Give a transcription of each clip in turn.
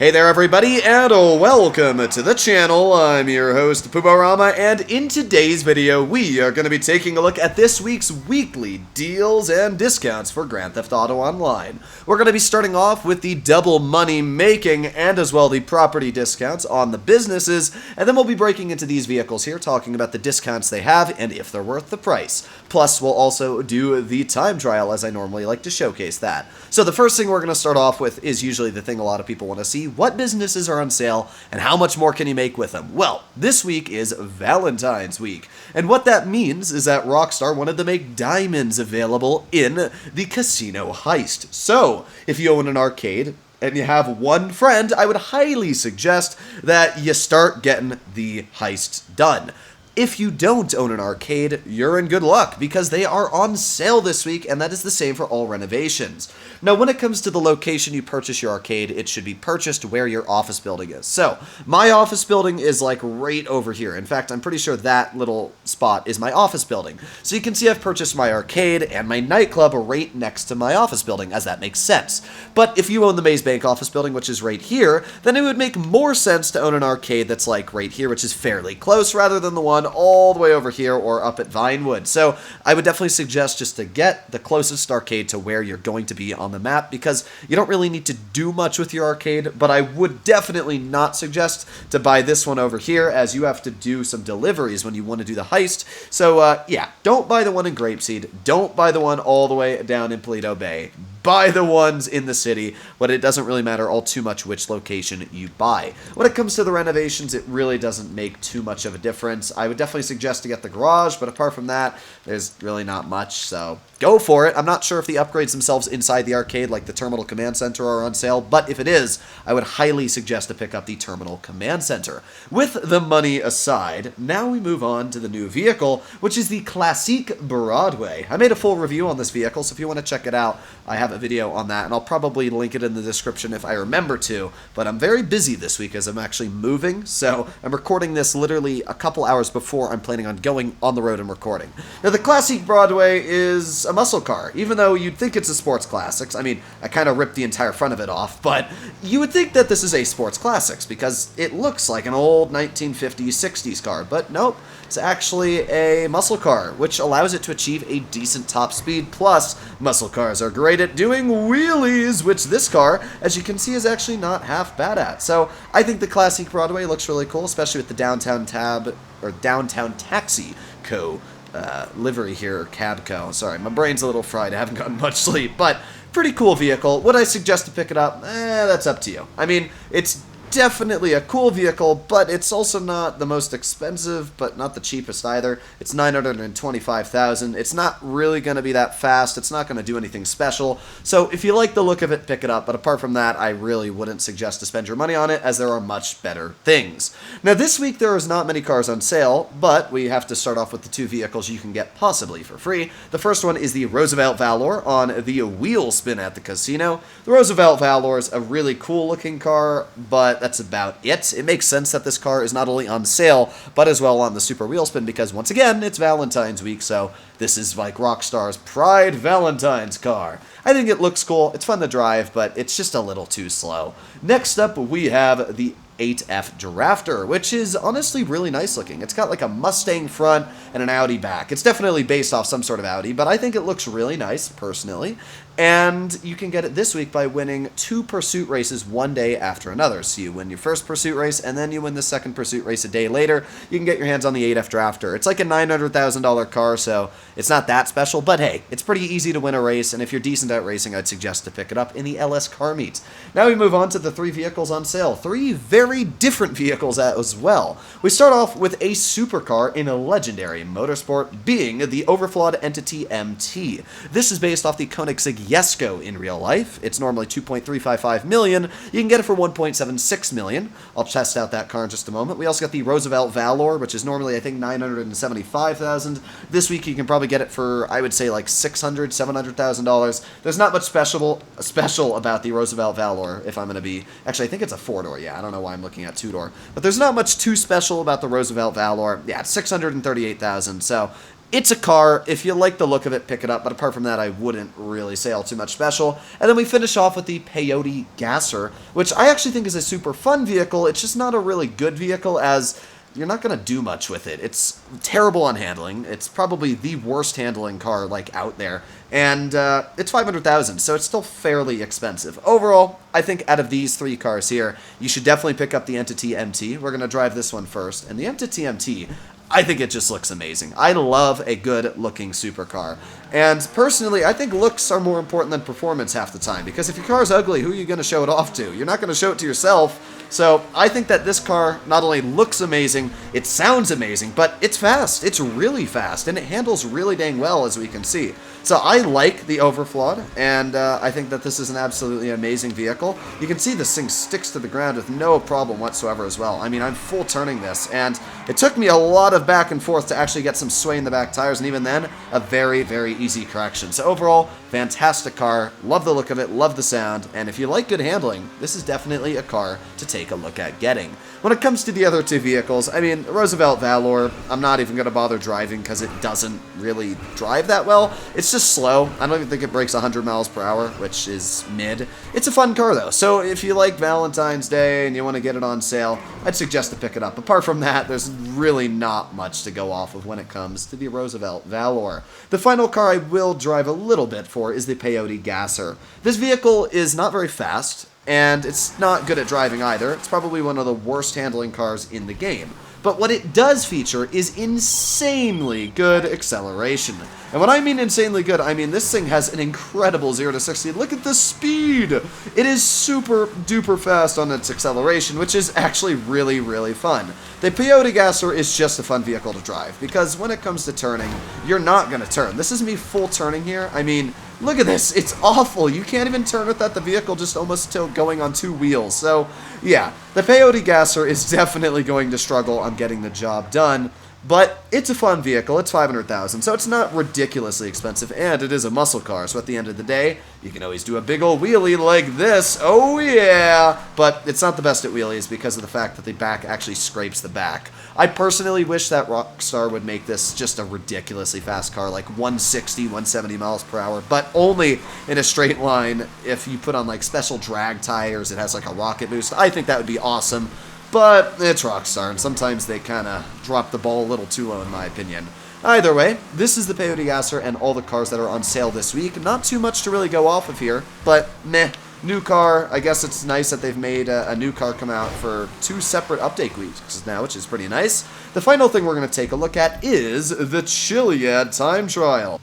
Hey there everybody, and welcome to the channel. I'm your host, Puborama, and in today's video, we are going to be taking a look at this week's weekly deals and discounts for Grand Theft Auto Online. We're going to be starting off with the double money making and as well the property discounts on the businesses, and then we'll be breaking into these vehicles here, talking about the discounts they have and if they're worth the price. Plus, we'll also do the time trial, as I normally like to showcase that. So the first thing we're going to start off with is usually the thing a lot of people want to see. What businesses are on sale, and how much more can you make with them? Well, this week is Valentine's week, and what that means is that Rockstar wanted to make diamonds available in the casino heist. So, if you own an arcade, and you have one friend, I would highly suggest that you start getting the heist done. If you don't own an arcade, you're in good luck because they are on sale this week, and that is the same for all renovations. Now, when it comes to the location you purchase your arcade, it should be purchased where your office building is. So, my office building is like right over here. In fact, I'm pretty sure that little spot is my office building. So you can see I've purchased my arcade and my nightclub right next to my office building, as that makes sense. But if you own the Maze Bank office building, which is right here, then it would make more sense to own an arcade that's like right here, which is fairly close, rather than the one all the way over here or up at Vinewood. So I would definitely suggest just to get the closest arcade to where you're going to be on the map, because you don't really need to do much with your arcade, but I would definitely not suggest to buy this one over here, as you have to do some deliveries when you want to do the heist. So yeah, don't buy the one in Grapeseed, don't buy the one all the way down in Paleto Bay. Buy the ones in the city, but it doesn't really matter all too much which location you buy. When it comes to the renovations, it really doesn't make too much of a difference. I would definitely suggest to get the garage, but apart from that, there's really not much, so go for it. I'm not sure if the upgrades themselves inside the arcade, like the Terminal Command Center, are on sale, but if it is, I would highly suggest to pick up the Terminal Command Center. With the money aside, now we move on to the new vehicle, which is the Classique Broadway. I made a full review on this vehicle, so if you want to check it out, I have a video on that, and I'll probably link it in the description if I remember to, but I'm very busy this week as I'm actually moving, so I'm recording this literally a couple hours before I'm planning on going on the road and recording. Now, the Classique Broadway is a muscle car, even though you'd think it's a sports classics. I mean, I kind of ripped the entire front of it off, but you would think that this is a sports classics because it looks like an old 1950s, 60s car, but nope. It's actually a muscle car, which allows it to achieve a decent top speed, plus muscle cars are great at doing wheelies, which this car, as you can see, is actually not half bad at. So I think the Classique Broadway looks really cool, especially with the Downtown Tab, or Downtown Taxi Co. Livery here, or Cab Co. Sorry, my brain's a little fried, I haven't gotten much sleep, but pretty cool vehicle. Would I suggest to pick it up? That's up to you. I mean, it's definitely a cool vehicle, but it's also not the most expensive, but not the cheapest either. It's $925,000. It's not really going to be that fast. It's not going to do anything special. So if you like the look of it, pick it up. But apart from that, I really wouldn't suggest to spend your money on it, as there are much better things. Now, this week there is not many cars on sale, but we have to start off with the two vehicles you can get possibly for free. The first one is the Roosevelt Valor on the wheel spin at the casino. The Roosevelt Valor is a really cool looking car, but that's about it. It makes sense that this car is not only on sale, but as well on the Super Wheel Spin, because once again, it's Valentine's week, so this is like Rockstar's Pride Valentine's car. I think it looks cool, it's fun to drive, but it's just a little too slow. Next up, we have the 8F Drafter, which is honestly really nice looking. It's got like a Mustang front and an Audi back. It's definitely based off some sort of Audi, but I think it looks really nice, personally. And you can get it this week by winning 2 pursuit races one day after another. So you win your first pursuit race, and then you win the second pursuit race a day later. You can get your hands on the 8F Drafter. It's like a $900,000 car, so it's not that special, but hey, it's pretty easy to win a race, and if you're decent at racing, I'd suggest to pick it up in the LS Car Meet. Now we move on to the 3 vehicles on sale. 3 very different vehicles as well. We start off with a supercar in a legendary motorsport, being the Overflawed Entity MT. This is based off the Koenigsegg Jesko in real life. It's normally $2.355 million. You can get it for $1.76 million. I'll test out that car in just a moment. We also got the Roosevelt Valor, which is normally, I think, $975,000. This week you can probably get it for, I would say, like $600,000, $700,000. There's not much special about the Roosevelt Valor, if I'm going to be... Actually, I think it's a 4-door, yeah. I don't know why I'm looking at 2-door. But there's not much too special about the Roosevelt Valor. Yeah, it's $638,000, so It's a car. If you like the look of it, pick it up. But apart from that, I wouldn't really say all too much special. And then we finish off with the Peyote Gasser, which I actually think is a super fun vehicle. It's just not a really good vehicle, as you're not going to do much with it. It's terrible on handling. It's probably the worst handling car, like, out there. And it's 500,000, so it's still fairly expensive. Overall, I think out of these three cars here, you should definitely pick up the Entity MT. We're going to drive this one first. And the Entity MT, I think it just looks amazing. I love a good-looking supercar. And personally, I think looks are more important than performance half the time, because if your car's ugly, who are you going to show it off to? You're not going to show it to yourself. So I think that this car not only looks amazing, it sounds amazing, but it's fast. It's really fast, and it handles really dang well, as we can see. So I like the Overflawed, and I think that this is an absolutely amazing vehicle. You can see this thing sticks to the ground with no problem whatsoever as well. I mean, I'm full turning this, and it took me a lot of back and forth to actually get some sway in the back tires, and even then, a very, very easy correction. So overall, fantastic car. Love the look of it, love the sound, and if you like good handling, this is definitely a car to take a look at getting. When it comes to the other two vehicles, I mean, Roosevelt Valor, I'm not even going to bother driving because it doesn't really drive that well. It's just slow. I don't even think it breaks 100 miles per hour, which is mid. It's a fun car, though, so if you like Valentine's Day and you want to get it on sale, I'd suggest to pick it up. Apart from that, there's really not much to go off of when it comes to the Roosevelt Valor. The final car I will drive a little bit for is the Peyote Gasser. This vehicle is not very fast, and it's not good at driving either. It's probably one of the worst handling cars in the game. But what it does feature is insanely good acceleration. And when I mean insanely good, I mean this thing has an incredible 0 to 60. Look at the speed! It is super duper fast on its acceleration, which is actually really, really fun. The Peyote Gasser is just a fun vehicle to drive, because when it comes to turning, you're not going to turn. This is me full turning here. I mean, look at this. It's awful. You can't even turn without the vehicle just almost going on two wheels. So, yeah, the Peyote Gasser is definitely going to struggle on getting the job done. But it's a fun vehicle. It's 500,000, so it's not ridiculously expensive, and it is a muscle car. So at the end of the day, you can always do a big old wheelie like this. Oh yeah! But it's not the best at wheelies because of the fact that the back actually scrapes the back. I personally wish that Rockstar would make this just a ridiculously fast car, like 160, 170 miles per hour, but only in a straight line. If you put on like special drag tires, it has like a rocket boost. I think that would be awesome. But it's Rockstar, and sometimes they kind of drop the ball a little too low, in my opinion. Either way, this is the Peyote Gasser and all the cars that are on sale this week. Not too much to really go off of here, but meh. New car, I guess it's nice that they've made a new car come out for 2 separate update weeks now, which is pretty nice. The final thing we're going to take a look at is the Chiliad time trial.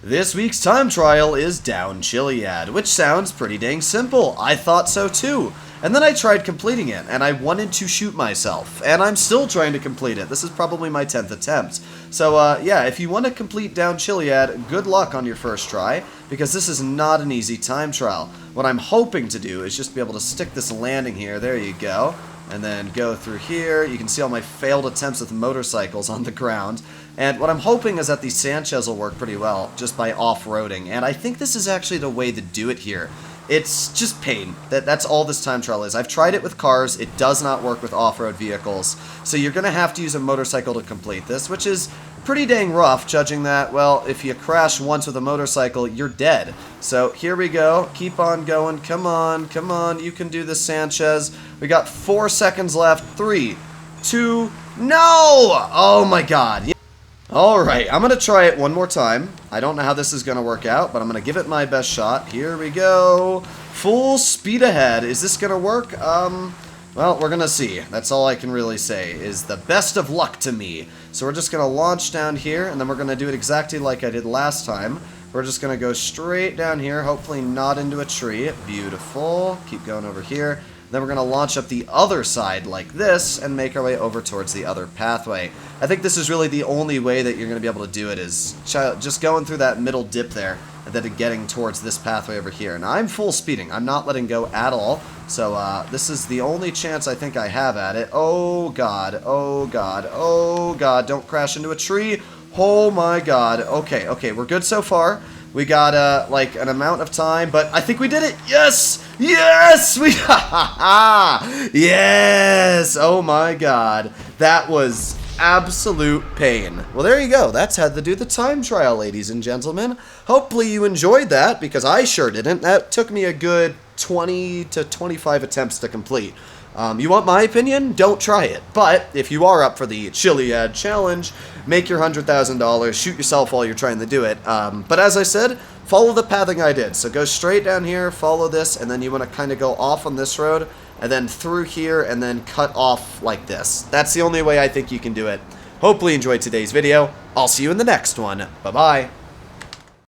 This week's time trial is down Chiliad, which sounds pretty dang simple. I thought so too. And then I tried completing it, and I wanted to shoot myself. And I'm still trying to complete it. This is probably my 10th attempt. So, yeah, if you want to complete down Chiliad, good luck on your first try, because this is not an easy time trial. What I'm hoping to do is just be able to stick this landing here. There you go. And then go through here. You can see all my failed attempts with motorcycles on the ground. And what I'm hoping is that the Sanchez will work pretty well, just by off-roading. And I think this is actually the way to do it here. It's just pain. That's all this time trial is. I've tried it with cars. It does not work with off-road vehicles. So you're going to have to use a motorcycle to complete this, which is pretty dang rough, judging that, well, if you crash once with a motorcycle, you're dead. So here we go. Keep on going. Come on. Come on. You can do this, Sanchez. We got 4 seconds left. 3, 2, no! Oh my god. Alright, I'm going to try it one more time. I don't know how this is going to work out, but I'm going to give it my best shot. Here we go. Full speed ahead. Is this going to work? Well, we're going to see. That's all I can really say, is the best of luck to me. So we're just going to launch down here, and then we're going to do it exactly like I did last time. We're just going to go straight down here, hopefully not into a tree. Beautiful. Keep going over here. Then we're going to launch up the other side like this and make our way over towards the other pathway. I think this is really the only way that you're going to be able to do it, is just going through that middle dip there and then getting towards this pathway over here. Now, I'm full speeding. I'm not letting go at all. So this is the only chance I think I have at it. Oh, God. Oh, God. Oh, God. Don't crash into a tree. Oh, my God. Okay, okay. We're good so far. We got, like, an amount of time, but I think we did it! Yes! Yes! We... Yes! Oh my god. That was absolute pain. Well, there you go. That's how to do the time trial, ladies and gentlemen. Hopefully you enjoyed that, because I sure didn't. That took me a good 20 to 25 attempts to complete. You want my opinion? Don't try it. But if you are up for the Chiliad challenge, make your $100,000, shoot yourself while you're trying to do it. But as I said, follow the pathing I did. So go straight down here, follow this, and then you want to kind of go off on this road, and then through here, and then cut off like this. That's the only way I think you can do it. Hopefully you enjoyed today's video. I'll see you in the next one. Bye-bye.